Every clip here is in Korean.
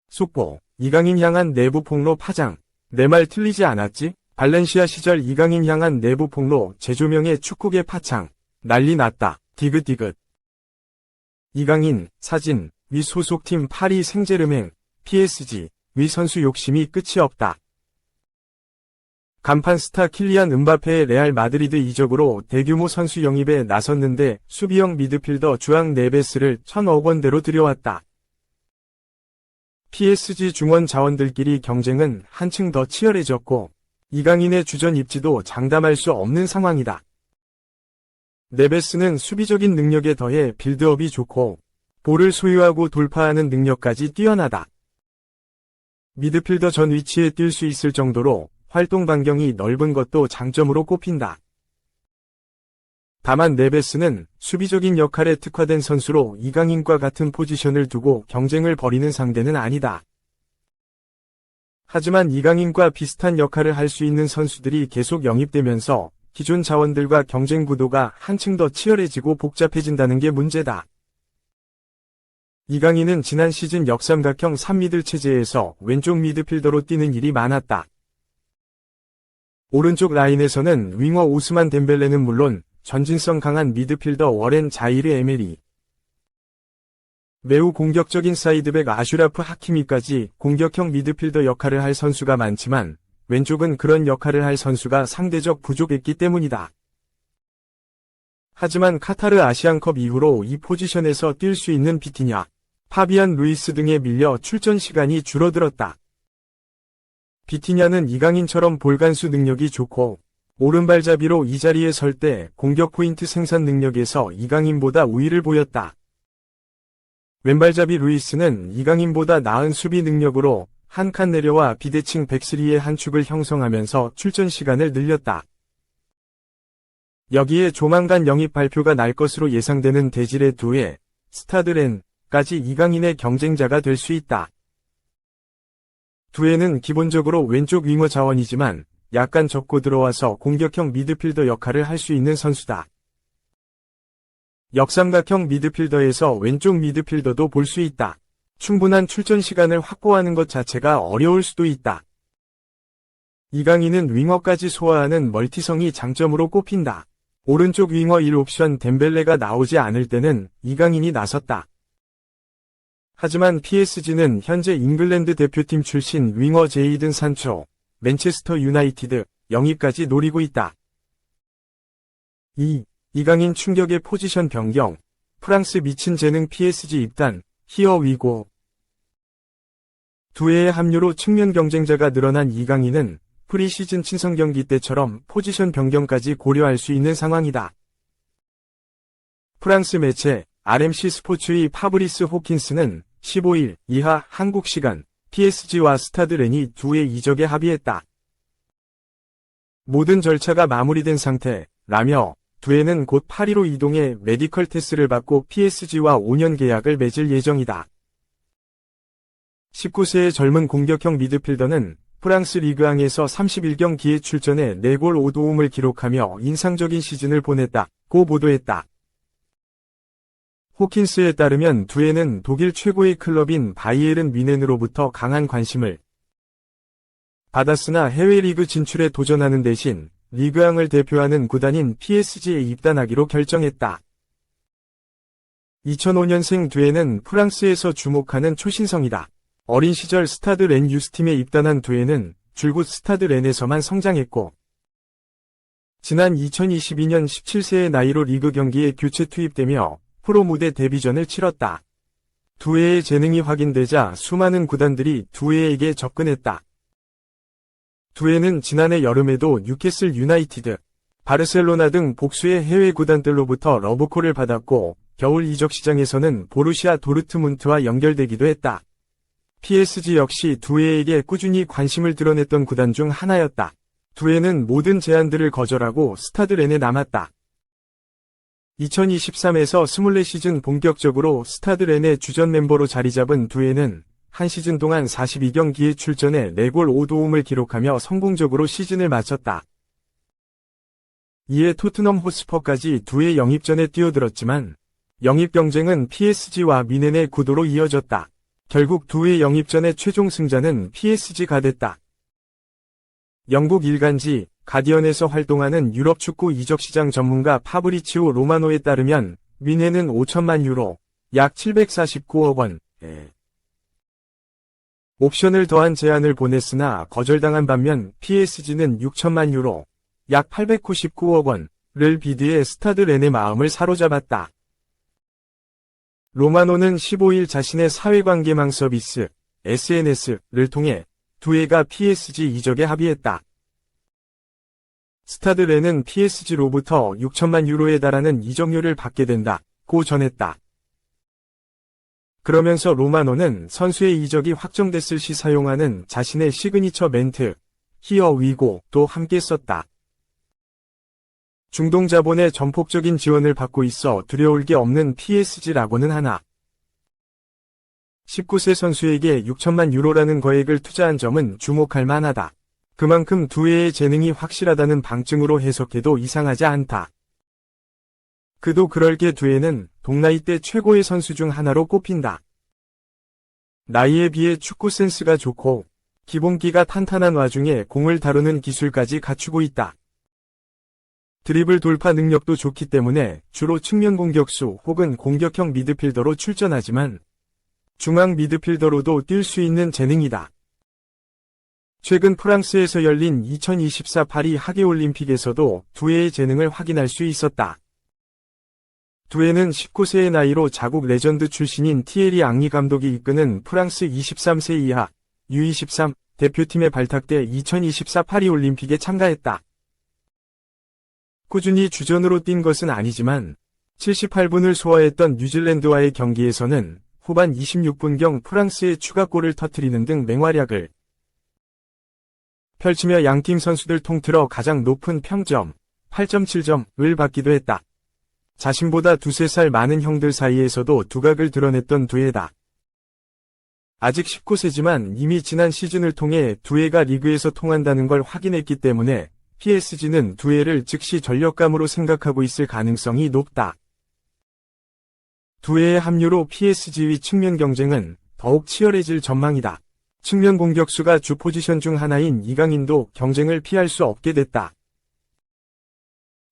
속보, 이강인 향한 내부 폭로 파장. 내 말 틀리지 않았지? 발렌시아 시절 이강인 향한 내부 폭로 재조명의 축구계 파창. 난리 났다. 디귿디귿. 이강인, 사진, 위 소속팀 파리 생제르맹, PSG, 위 선수 욕심이 끝이 없다. 간판 스타 킬리안 음바페의 레알 마드리드 이적으로 대규모 선수 영입에 나섰는데 수비형 미드필더 주앙 네베스를 1,000억 원대로 들여왔다. PSG 중원 자원들끼리 경쟁은 한층 더 치열해졌고 이강인의 주전 입지도 장담할 수 없는 상황이다. 네베스는 수비적인 능력에 더해 빌드업이 좋고 볼을 소유하고 돌파하는 능력까지 뛰어나다. 미드필더 전 위치에 뛸 수 있을 정도로 활동 반경이 넓은 것도 장점으로 꼽힌다. 다만 네베스는 수비적인 역할에 특화된 선수로 이강인과 같은 포지션을 두고 경쟁을 벌이는 상대는 아니다. 하지만 이강인과 비슷한 역할을 할 수 있는 선수들이 계속 영입되면서 기존 자원들과 경쟁 구도가 한층 더 치열해지고 복잡해진다는 게 문제다. 이강인은 지난 시즌 역삼각형 3미들 체제에서 왼쪽 미드필더로 뛰는 일이 많았다. 오른쪽 라인에서는 윙어 오스만 덴벨레는 물론 전진성 강한 미드필더 워렌 자이르 에메리, 매우 공격적인 사이드백 아슈라프 하키미까지 공격형 미드필더 역할을 할 선수가 많지만 왼쪽은 그런 역할을 할 선수가 상대적 부족했기 때문이다. 하지만 카타르 아시안컵 이후로 이 포지션에서 뛸 수 있는 비티냐, 파비안 루이스 등에 밀려 출전 시간이 줄어들었다. 비티냐는 이강인처럼 볼간수 능력이 좋고 오른발잡이로 이 자리에 설 때 공격 포인트 생산 능력에서 이강인보다 우위를 보였다. 왼발잡이 루이스는 이강인보다 나은 수비 능력으로 한 칸 내려와 비대칭 백스리의 한 축을 형성하면서 출전 시간을 늘렸다. 여기에 조만간 영입 발표가 날 것으로 예상되는 데지레 두에, 스타드렌까지 이강인의 경쟁자가 될 수 있다. 두에는 기본적으로 왼쪽 윙어 자원이지만 약간 접고 들어와서 공격형 미드필더 역할을 할 수 있는 선수다. 역삼각형 미드필더에서 왼쪽 미드필더도 볼 수 있다. 충분한 출전 시간을 확보하는 것 자체가 어려울 수도 있다. 이강인은 윙어까지 소화하는 멀티성이 장점으로 꼽힌다. 오른쪽 윙어 1옵션 덴벨레가 나오지 않을 때는 이강인이 나섰다. 하지만 PSG는 현재 잉글랜드 대표팀 출신 윙어 제이든 산초, 맨체스터 유나이티드 영입까지 노리고 있다. 2. 이강인 충격의 포지션 변경, 프랑스 미친 재능 PSG 입단, 히어 위고. 두해의 합류로 측면 경쟁자가 늘어난 이강인은 프리시즌 친선 경기 때처럼 포지션 변경까지 고려할 수 있는 상황이다. 프랑스 매체 RMC 스포츠의 파브리스 호킨스는 15일 이하 한국 시간 PSG와 스타드 렌이 두해 이적에 합의했다. 모든 절차가 마무리된 상태라며 두해는 곧 파리로 이동해 메디컬 테스트를 받고 PSG와 5년 계약을 맺을 예정이다. 19세의 젊은 공격형 미드필더는 프랑스 리그앙에서 31경기에 출전해 4골 5도움을 기록하며 인상적인 시즌을 보냈다고 보도했다. 호킨스에 따르면 두해는 독일 최고의 클럽인 바이에른 뮌헨으로부터 강한 관심을 받았으나 해외 리그 진출에 도전하는 대신 리그앙을 대표하는 구단인 PSG에 입단하기로 결정했다. 2005년생 두해는 프랑스에서 주목하는 초신성이다. 어린 시절 스타드 렌 유스팀에 입단한 두해는 줄곧 스타드 렌에서만 성장했고 지난 2022년 17세의 나이로 리그 경기에 교체 투입되며 프로 무대 데뷔전을 치렀다. 두해의 재능이 확인되자 수많은 구단들이 두해에게 접근했다. 두해는 지난해 여름에도 뉴캐슬 유나이티드, 바르셀로나 등 복수의 해외 구단들로부터 러브콜을 받았고 겨울 이적 시장에서는 보루시아 도르트문트와 연결되기도 했다. PSG 역시 두해에게 꾸준히 관심을 드러냈던 구단 중 하나였다. 두해는 모든 제안들을 거절하고 스타드 렌에 남았다. 2023에서 24시즌 본격적으로 스타드 렌의 주전 멤버로 자리잡은 두해는 한 시즌 동안 42경기에 출전해 4골 5도움을 기록하며 성공적으로 시즌을 마쳤다. 이에 토트넘 호스퍼까지 두의 영입전에 뛰어들었지만 영입 경쟁은 PSG와 미넨의 구도로 이어졌다. 결국 두의 영입전의 최종 승자는 PSG가 됐다. 영국 일간지 가디언에서 활동하는 유럽 축구 이적시장 전문가 파브리치오 로마노에 따르면 미넨은 5천만 유로, 약 749억 원, 옵션을 더한 제안을 보냈으나 거절당한 반면 PSG는 6천만 유로, 약 899억 원을 비드해 스타드 렌의 마음을 사로잡았다. 로마노는 15일 자신의 사회관계망 서비스 SNS를 통해 두에가 PSG 이적에 합의했다. 스타드 렌은 PSG로부터 6천만 유로에 달하는 이적료를 받게 된다고 전했다. 그러면서 로마노는 선수의 이적이 확정됐을 시 사용하는 자신의 시그니처 멘트 히어 위고도 함께 썼다. 중동 자본의 전폭적인 지원을 받고 있어 두려울 게 없는 PSG라고는 하나. 19세 선수에게 6천만 유로라는 거액을 투자한 점은 주목할 만하다. 그만큼 두에의 재능이 확실하다는 방증으로 해석해도 이상하지 않다. 그도 그럴 게 두에는 동나이대 최고의 선수 중 하나로 꼽힌다. 나이에 비해 축구 센스가 좋고 기본기가 탄탄한 와중에 공을 다루는 기술까지 갖추고 있다. 드리블 돌파 능력도 좋기 때문에 주로 측면 공격수 혹은 공격형 미드필더로 출전하지만 중앙 미드필더로도 뛸 수 있는 재능이다. 최근 프랑스에서 열린 2024 파리 하계올림픽에서도 두에의 재능을 확인할 수 있었다. 두에는 19세의 나이로 자국 레전드 출신인 티에리 앙리 감독이 이끄는 프랑스 23세 이하 U23 대표팀에 발탁돼 2024 파리 올림픽에 참가했다. 꾸준히 주전으로 뛴 것은 아니지만 78분을 소화했던 뉴질랜드와의 경기에서는 후반 26분경 프랑스의 추가골을 터뜨리는 등 맹활약을 펼치며 양팀 선수들 통틀어 가장 높은 평점 8.7점을 받기도 했다. 자신보다 두세 살 많은 형들 사이에서도 두각을 드러냈던 두에다. 아직 19세지만 이미 지난 시즌을 통해 두에가 리그에서 통한다는 걸 확인했기 때문에 PSG는 두에를 즉시 전력감으로 생각하고 있을 가능성이 높다. 두에의 합류로 PSG의 측면 경쟁은 더욱 치열해질 전망이다. 측면 공격수가 주 포지션 중 하나인 이강인도 경쟁을 피할 수 없게 됐다.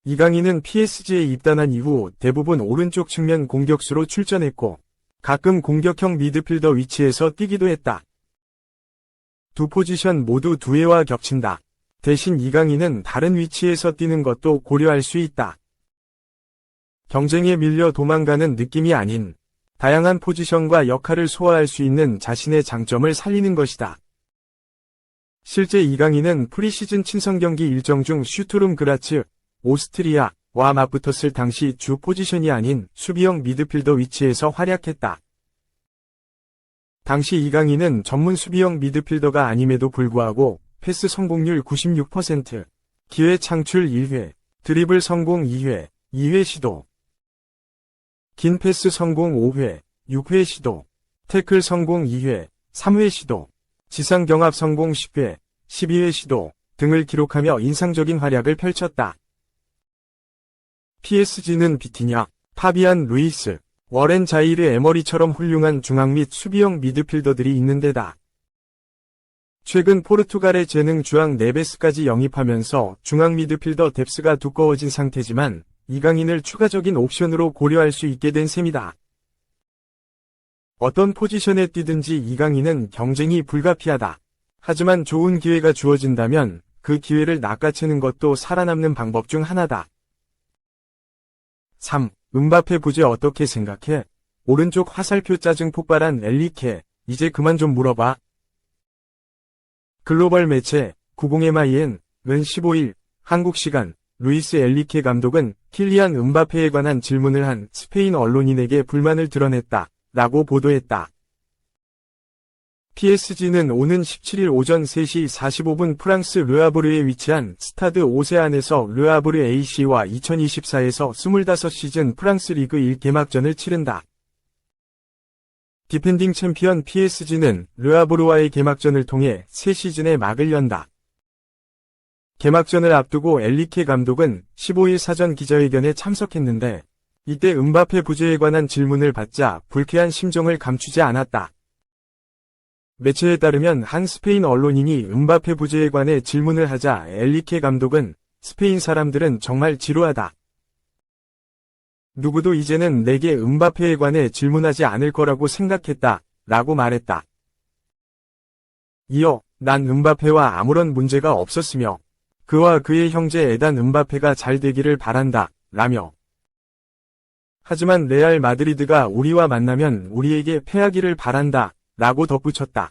이강인은 PSG에 입단한 이후 대부분 오른쪽 측면 공격수로 출전했고 가끔 공격형 미드필더 위치에서 뛰기도 했다. 두 포지션 모두 두에와 겹친다. 대신 이강인은 다른 위치에서 뛰는 것도 고려할 수 있다. 경쟁에 밀려 도망가는 느낌이 아닌 다양한 포지션과 역할을 소화할 수 있는 자신의 장점을 살리는 것이다. 실제 이강인은 프리시즌 친선 경기 일정 중 슈투름 그라츠, 오스트리아와 맞붙었을 당시 주 포지션이 아닌 수비형 미드필더 위치에서 활약했다. 당시 이강인은 전문 수비형 미드필더가 아님에도 불구하고 패스 성공률 96%, 기회 창출 1회, 드리블 성공 2회, 2회 시도, 긴 패스 성공 5회, 6회 시도, 태클 성공 2회, 3회 시도, 지상 경합 성공 10회, 12회 시도 등을 기록하며 인상적인 활약을 펼쳤다. PSG는 비티냐, 파비안 루이스, 워렌 자이르 에머리처럼 훌륭한 중앙 및 수비형 미드필더들이 있는 데다. 최근 포르투갈의 재능 주앙 네베스까지 영입하면서 중앙 미드필더 뎁스가 두꺼워진 상태지만 이강인을 추가적인 옵션으로 고려할 수 있게 된 셈이다. 어떤 포지션에 뛰든지 이강인은 경쟁이 불가피하다. 하지만 좋은 기회가 주어진다면 그 기회를 낚아채는 것도 살아남는 방법 중 하나다. 3. 음바페 부재 어떻게 생각해? 오른쪽 화살표 짜증 폭발한 엘리케, 이제 그만 좀 물어봐. 글로벌 매체 90MIN은 15일 한국 시간 루이스 엘리케 감독은 킬리안 음바페에 관한 질문을 한 스페인 언론인에게 불만을 드러냈다 라고 보도했다. PSG는 오는 17일 오전 3시 45분 프랑스 르아브르에 위치한 스타드 오세안에서 르아브르 AC와 2024에서 25시즌 프랑스 리그 1 개막전을 치른다. 디펜딩 챔피언 PSG는 르아브르와의 개막전을 통해 새 시즌의 막을 연다. 개막전을 앞두고 엔리케 감독은 15일 사전 기자회견에 참석했는데 이때 음바페 부재에 관한 질문을 받자 불쾌한 심정을 감추지 않았다. 매체에 따르면 한 스페인 언론인이 음바페 부재에 관해 질문을 하자 엔리케 감독은 스페인 사람들은 정말 지루하다. 누구도 이제는 내게 음바페에 관해 질문하지 않을 거라고 생각했다. 라고 말했다. 이어 난 음바페와 아무런 문제가 없었으며 그와 그의 형제 에단 음바페가 잘 되기를 바란다. 라며 하지만 레알 마드리드가 우리와 만나면 우리에게 패하기를 바란다. 라고 덧붙였다.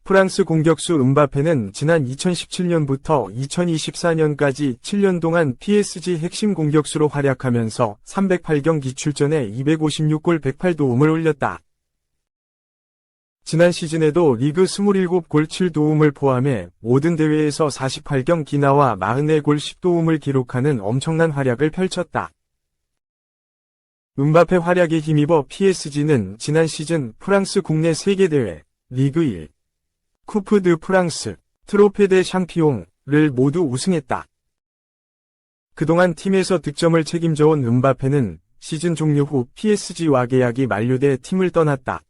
프랑스 공격수 음바페는 지난 2017년부터 2024년까지 7년 동안 PSG 핵심 공격수로 활약하면서 308경기 출전에 256골 108도움을 올렸다. 지난 시즌에도 리그 27골 7도움을 포함해 모든 대회에서 48경기 나와 44골 10도움을 기록하는 엄청난 활약을 펼쳤다. 음바페 활약에 힘입어 PSG는 지난 시즌 프랑스 국내 세계대회, 리그 1, 쿠프 드 프랑스, 트로페 데 샹피옹을 모두 우승했다. 그동안 팀에서 득점을 책임져온 음바페는 시즌 종료 후 PSG와 계약이 만료돼 팀을 떠났다.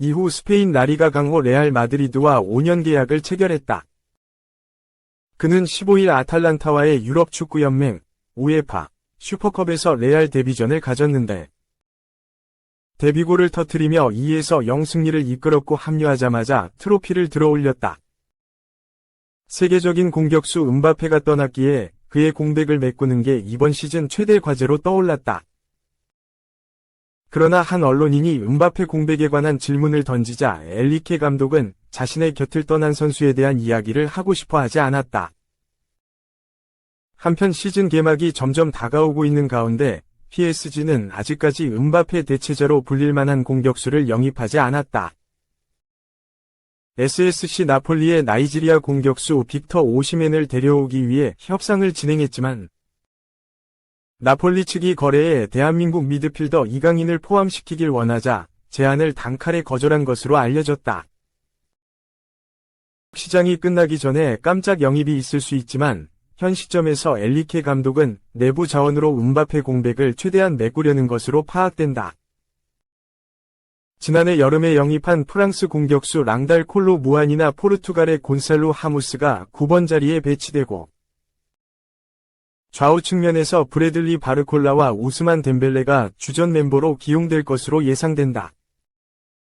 이후 스페인 라리가 강호 레알 마드리드와 5년 계약을 체결했다. 그는 15일 아탈란타와의 유럽 축구연맹, 우에파, 슈퍼컵에서 레알 데뷔전을 가졌는데 데뷔골을 터뜨리며 2에서 0 승리를 이끌었고 합류하자마자 트로피를 들어올렸다. 세계적인 공격수 음바페가 떠났기에 그의 공백을 메꾸는 게 이번 시즌 최대 과제로 떠올랐다. 그러나 한 언론인이 음바페 공백에 관한 질문을 던지자 엔리케 감독은 자신의 곁을 떠난 선수에 대한 이야기를 하고 싶어 하지 않았다. 한편 시즌 개막이 점점 다가오고 있는 가운데 PSG는 아직까지 음바페 대체자로 불릴 만한 공격수를 영입하지 않았다. SSC 나폴리의 나이지리아 공격수 빅터 오시멘을 데려오기 위해 협상을 진행했지만 나폴리 측이 거래에 대한민국 미드필더 이강인을 포함시키길 원하자 제안을 단칼에 거절한 것으로 알려졌다. 시장이 끝나기 전에 깜짝 영입이 있을 수 있지만 현 시점에서 엔리케 감독은 내부 자원으로 음바페 공백을 최대한 메꾸려는 것으로 파악된다. 지난해 여름에 영입한 프랑스 공격수 랑달 콜로 무안이나 포르투갈의 곤살로 하무스가 9번 자리에 배치되고 좌우 측면에서 브래들리 바르콜라와 우스만 덴벨레가 주전 멤버로 기용될 것으로 예상된다.